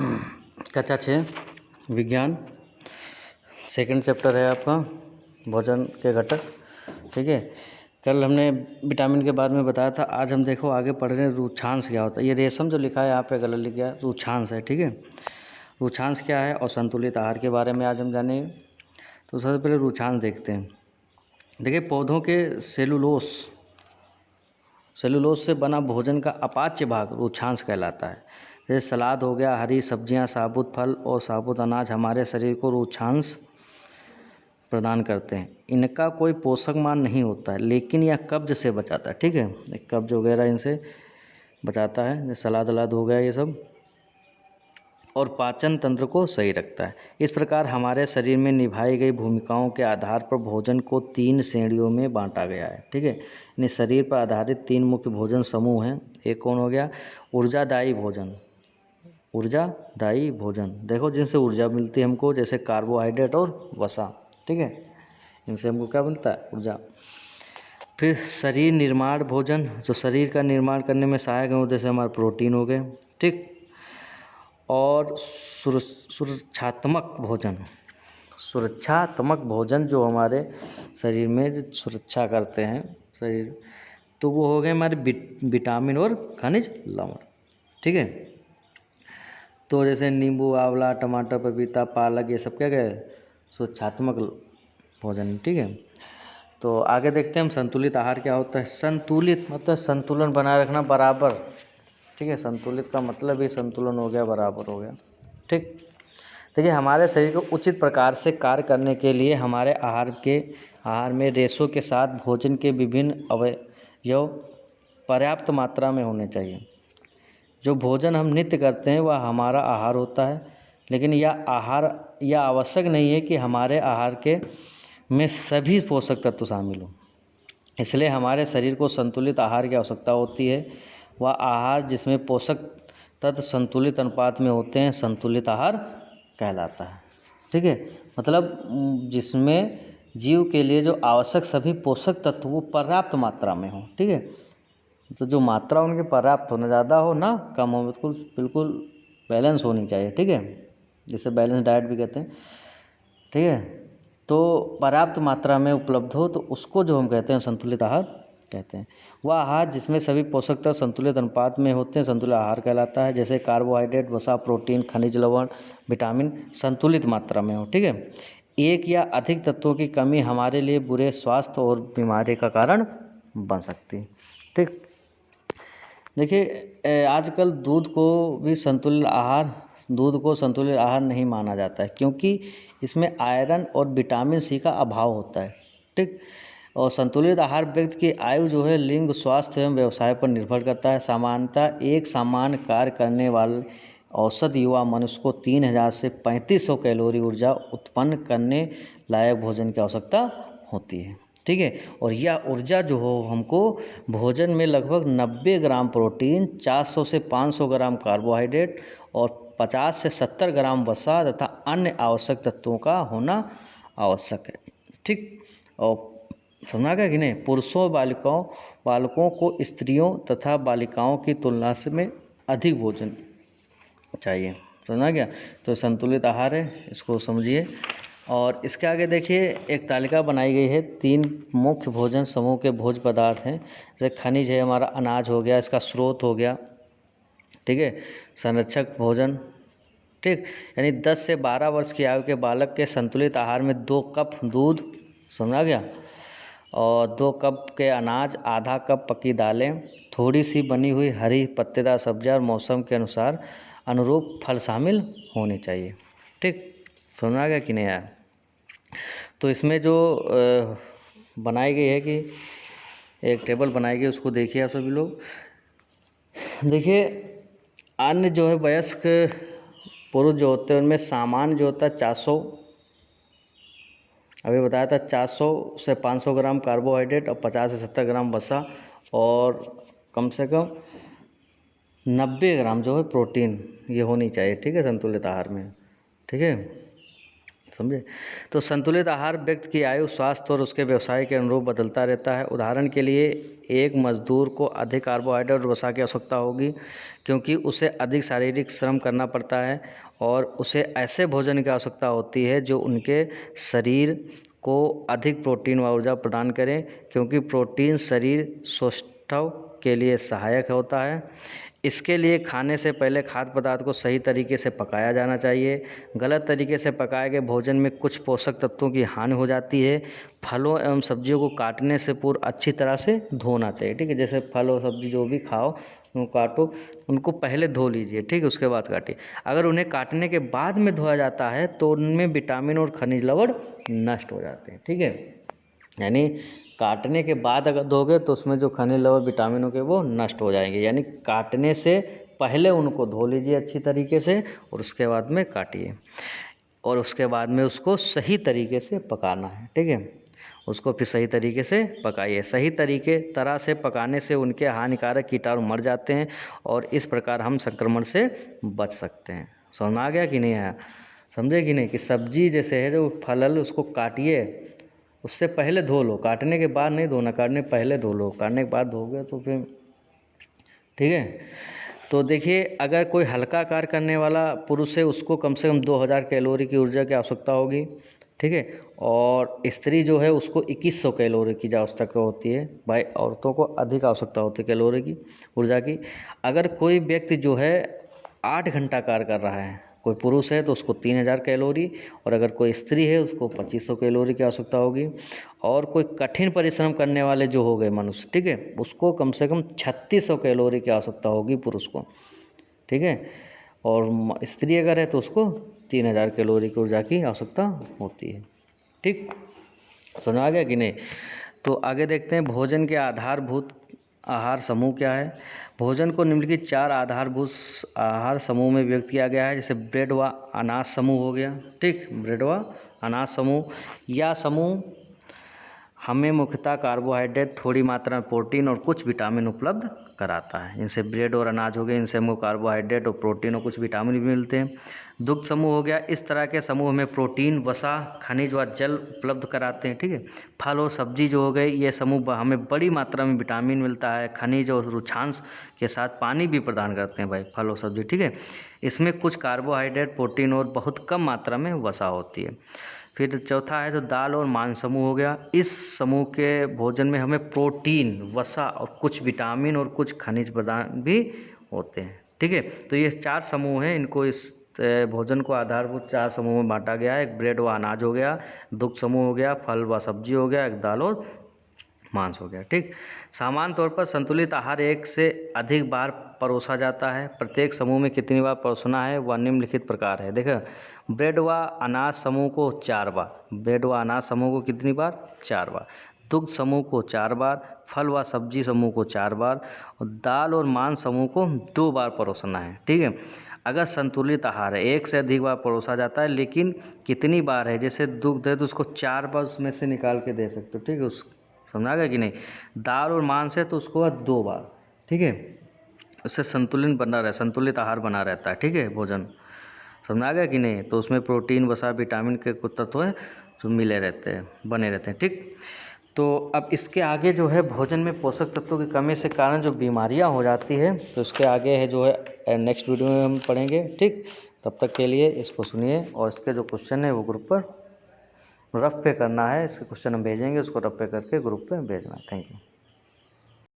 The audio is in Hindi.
कक्षा 6 विज्ञान सेकंड चैप्टर है आपका भोजन के घटक। ठीक है, कल हमने विटामिन के बारे में बताया था। आज हम देखो आगे पढ़ रहे हैं रूक्षांश क्या होता है। ये रेशम जो लिखा है यहाँ पे गलत लिख गया, रूक्षांश है। ठीक है, रूक्षांश क्या है और संतुलित आहार के बारे में आज हम जानेंगे। तो सबसे पहले रूक्षांश देखते हैं। देखिए, पौधों के सेलुलोज से बना भोजन का अपाच्य भाग रूक्षांश कहलाता है। जैसे सलाद हो गया, हरी सब्जियां, साबुत फल और साबुत अनाज हमारे शरीर को रूक्षांश प्रदान करते हैं। इनका कोई पोषक मान नहीं होता है, लेकिन यह कब्ज से बचाता है। ठीक है, कब्ज वगैरह इनसे बचाता है, जैसे सलाद वलाद हो गया ये सब, और पाचन तंत्र को सही रखता है। इस प्रकार हमारे शरीर में निभाई गई भूमिकाओं के आधार पर भोजन को 3 श्रेणियों में बांटा गया है। ठीक है, यानी शरीर पर आधारित 3 मुख्य भोजन समूह हैं। एक कौन हो गया? ऊर्जादायी भोजन। ऊर्जादायी भोजन देखो, जिनसे ऊर्जा मिलती है हमको, जैसे कार्बोहाइड्रेट और वसा। ठीक है, इनसे हमको क्या मिलता है? ऊर्जा। फिर शरीर निर्माण भोजन, जो शरीर का निर्माण करने में सहायक है, जैसे हमारे प्रोटीन हो गए। ठीक, और सुरक्षात्मक भोजन जो हमारे शरीर में सुरक्षा करते हैं शरीर, तो वो हो गए हमारे विटामिन और खनिज लवण। ठीक है, तो जैसे नींबू, आंवला, टमाटर, पपीता, पालक, ये सब क्या गए? सुरक्षात्मक भोजन। ठीक है, तो आगे देखते हैं हम संतुलित आहार क्या होता है। संतुलित मतलब संतुलन बनाए रखना, बराबर। ठीक है, संतुलित का मतलब ही संतुलन हो गया, बराबर हो गया। ठीक, देखिए, हमारे शरीर को उचित प्रकार से कार्य करने के लिए हमारे आहार में रेशों के साथ भोजन के विभिन्न अवयव पर्याप्त मात्रा में होने चाहिए। जो भोजन हम नित्य करते हैं वह हमारा आहार होता है, लेकिन यह आवश्यक नहीं है कि हमारे आहार के में सभी पोषक तत्व शामिल हों। इसलिए हमारे शरीर को संतुलित आहार की आवश्यकता होती है। वह आहार जिसमें पोषक तत्व संतुलित अनुपात में होते हैं संतुलित आहार कहलाता है। ठीक है, मतलब जिसमें जीव के लिए जो आवश्यक सभी पोषक तत्व वो पर्याप्त मात्रा में हो। ठीक है, तो जो मात्रा उनकी पर्याप्त हो, ना ज़्यादा हो ना कम हो, बिल्कुल बैलेंस होनी चाहिए। ठीक है, जिसे बैलेंस डाइट भी कहते हैं। ठीक है, तो पर्याप्त मात्रा में उपलब्ध हो तो उसको जो हम कहते हैं संतुलित आहार कहते हैं। वह आहार जिसमें सभी पोषक तत्व संतुलित अनुपात में होते हैं संतुलित आहार कहलाता है। जैसे कार्बोहाइड्रेट, वसा, प्रोटीन, खनिज लवण, विटामिन संतुलित मात्रा में हो। ठीक है, एक या अधिक तत्वों की कमी हमारे लिए बुरे स्वास्थ्य और बीमारी का कारण बन सकती है। ठीक, देखिए, आजकल दूध को संतुलित आहार नहीं माना जाता है, क्योंकि इसमें आयरन और विटामिन सी का अभाव होता है। ठीक, और संतुलित आहार व्यक्ति की आयु जो है, लिंग, स्वास्थ्य एवं व्यवसाय पर निर्भर करता है। सामान्यतः एक सामान्य कार्य करने वाले औसत युवा मनुष्य को 3000 से 3500 कैलोरी ऊर्जा उत्पन्न करने लायक भोजन की आवश्यकता होती है। ठीक है, और यह ऊर्जा जो हो हमको भोजन में लगभग 90 ग्राम प्रोटीन, 400 से 500 ग्राम कार्बोहाइड्रेट और 50 से 70 ग्राम वसा तथा अन्य आवश्यक तत्वों का होना आवश्यक है। ठीक, और समझा गया कि नहीं? पुरुषों और बालकों को स्त्रियों तथा बालिकाओं की तुलना में अधिक भोजन चाहिए। समझा गया? तो संतुलित आहार है, इसको समझिए। और इसके आगे देखिए, एक तालिका बनाई गई है। 3 मुख्य भोजन समूह के भोज्य पदार्थ हैं। जैसे खनिज है हमारा, अनाज हो गया, इसका स्रोत हो गया। ठीक है, संरक्षक भोजन। ठीक, यानी 10 से 12 वर्ष की आयु के बालक के संतुलित आहार में 2 कप दूध, समझा गया, और 2 कप के अनाज, आधा कप पकी दालें, थोड़ी सी बनी हुई हरी पत्तेदार सब्जियां और मौसम के अनुरूप फल शामिल होने चाहिए। ठीक, समझा गया कि नहीं आया? तो इसमें जो बनाई गई है कि एक टेबल बनाई गई, उसको देखिए आप सभी लोग। देखिए, अन्य जो है वयस्क पुरुष जो होते हैं उनमें सामान्य जो होता है 400, अभी बताया था 400 से 500 ग्राम कार्बोहाइड्रेट और 50 से 70 ग्राम वसा और कम से कम 90 ग्राम जो है प्रोटीन, ये होनी चाहिए। ठीक है, संतुलित आहार में। ठीक है, समझे। तो संतुलित आहार व्यक्ति की आयु, स्वास्थ्य और उसके व्यवसाय के अनुरूप बदलता रहता है। उदाहरण के लिए एक मजदूर को अधिक कार्बोहाइड्रेट और वसा की आवश्यकता होगी, क्योंकि उसे अधिक शारीरिक श्रम करना पड़ता है, और उसे ऐसे भोजन की आवश्यकता होती है जो उनके शरीर को अधिक प्रोटीन व ऊर्जा प्रदान करें, क्योंकि प्रोटीन शरीर सौष्ठव के लिए सहायक होता है। इसके लिए खाने से पहले खाद्य पदार्थ को सही तरीके से पकाया जाना चाहिए। गलत तरीके से पकाए गए भोजन में कुछ पोषक तत्वों की हानि हो जाती है। फलों एवं सब्जियों को काटने से पूर्व अच्छी तरह से धोना चाहिए, ठीक है। जैसे फल और सब्जी जो भी खाओ, उनको काटो, उनको पहले धो लीजिए, ठीक है, उसके बाद काटिए। अगर उन्हें काटने के बाद में धोया जाता है तो उनमें विटामिन और खनिज लवण नष्ट हो जाते हैं, ठीक है। यानी काटने के बाद अगर धोगे तो उसमें जो खनिज लवण विटामिनों के वो नष्ट हो जाएंगे। यानी काटने से पहले उनको धो लीजिए अच्छी तरीके से, और उसके बाद में काटिए, और उसके बाद में उसको सही तरीके से पकाना है, ठीक है। उसको फिर सही तरीके से पकाइए। सही तरह से पकाने से उनके हानिकारक कीटाणु मर जाते हैं, और इस प्रकार हम संक्रमण से बच सकते हैं। समझ में आ गया कि नहीं आया? समझे कि नहीं? कि सब्जी जैसे है जो फल, उसको काटिए, उससे पहले धो लो, काटने के बाद नहीं धोना, काटने पहले धो लो। काटने के बाद धोगे तो फिर ठीक है। तो देखिए, अगर कोई हल्का कार्य करने वाला पुरुष है, उसको कम से कम 2000 कैलोरी की ऊर्जा की आवश्यकता होगी, ठीक है। और स्त्री जो है उसको 2100 कैलोरी की आवश्यकता होती है। भाई औरतों को अधिक आवश्यकता होती है कैलोरी की, ऊर्जा की। अगर कोई व्यक्ति जो है 8 घंटा कार्य कर रहा है, कोई पुरुष है तो उसको 3000 कैलोरी, और अगर कोई स्त्री है उसको 2500 कैलोरी की आवश्यकता होगी। और कोई कठिन परिश्रम करने वाले जो हो गए मनुष्य, ठीक है, उसको कम से कम 3600 कैलोरी की आवश्यकता होगी पुरुष को, ठीक है। और स्त्री अगर है तो उसको 3000 कैलोरी की ऊर्जा की आवश्यकता होती है, ठीक। समझ आ गया कि नहीं? तो आगे देखते हैं, भोजन के आधारभूत आहार समूह क्या है। भोजन को निम्नलिखित 4 आधारभूत आहार समूह में व्यक्त किया गया है। जैसे ब्रेड व अनाज समूह हो गया, ठीक, ब्रेड व अनाज समूह। यह समूह हमें मुख्यतः कार्बोहाइड्रेट, थोड़ी मात्रा में प्रोटीन और कुछ विटामिन उपलब्ध कराता है। इनसे ब्रेड और अनाज हो गए, इनसे हमको कार्बोहाइड्रेट और प्रोटीन और कुछ विटामिन भी मिलते हैं। दुग्ध समूह हो गया, इस तरह के समूह में प्रोटीन, वसा, खनिज व जल उपलब्ध कराते हैं, ठीक है। फल और सब्जी जो हो गए, ये समूह हमें बड़ी मात्रा में विटामिन मिलता है, खनिज और रुक्षांश के साथ पानी भी प्रदान करते हैं भाई फल और सब्जी, ठीक है। इसमें कुछ कार्बोहाइड्रेट, प्रोटीन और बहुत कम मात्रा में वसा होती है। फिर चौथा है तो दाल और मांस समूह हो गया। इस समूह के भोजन में हमें प्रोटीन, वसा और कुछ विटामिन और कुछ खनिज प्रदान भी होते हैं, ठीक है। तो ये 4 समूह हैं, इनको इस भोजन को आधारभूत 4 समूह में बांटा गया है। एक ब्रेड व अनाज हो गया, दुग्ध समूह हो गया, फल व सब्जी हो गया, एक दाल और मांस हो गया, ठीक। सामान्य तौर पर संतुलित आहार 1 से अधिक बार परोसा जाता है। प्रत्येक समूह में कितनी बार परोसना है वह निम्नलिखित प्रकार है। देखो, ब्रेड व अनाज समूह को 4 बार, ब्रेड व अनाज समूह को कितनी बार? 4 बार। दुग्ध समूह को 4 बार, फल व सब्जी समूह को 4 बार, और दाल और मांस समूह को 2 बार परोसना है, ठीक है। अगर संतुलित आहार है 1 से अधिक बार परोसा जाता है, लेकिन कितनी बार है? जैसे दुग्ध है तो उसको 4 बार उसमें से निकाल के दे सकते हो, ठीक है। उस समझा गया कि नहीं? दाल और मांस है तो उसको 2 बार, ठीक है। उससे संतुलन बना रहे, संतुलित आहार बना रहता है, ठीक है, भोजन। समझ आ गया कि नहीं? तो उसमें प्रोटीन, वसा, विटामिन के कुछ तत्व हैं जो मिले रहते हैं, बने रहते हैं, ठीक। तो अब इसके आगे जो है भोजन में पोषक तत्वों की कमी से कारण जो बीमारियां हो जाती है, तो इसके आगे है जो है नेक्स्ट वीडियो में हम पढ़ेंगे, ठीक। तब तक के लिए इसको सुनिए, और इसके जो क्वेश्चन है वो ग्रुप पर रफ पे करना है। इसके क्वेश्चन हम भेजेंगे, उसको रफ पे करके ग्रुप पे भेजना है। Thank you.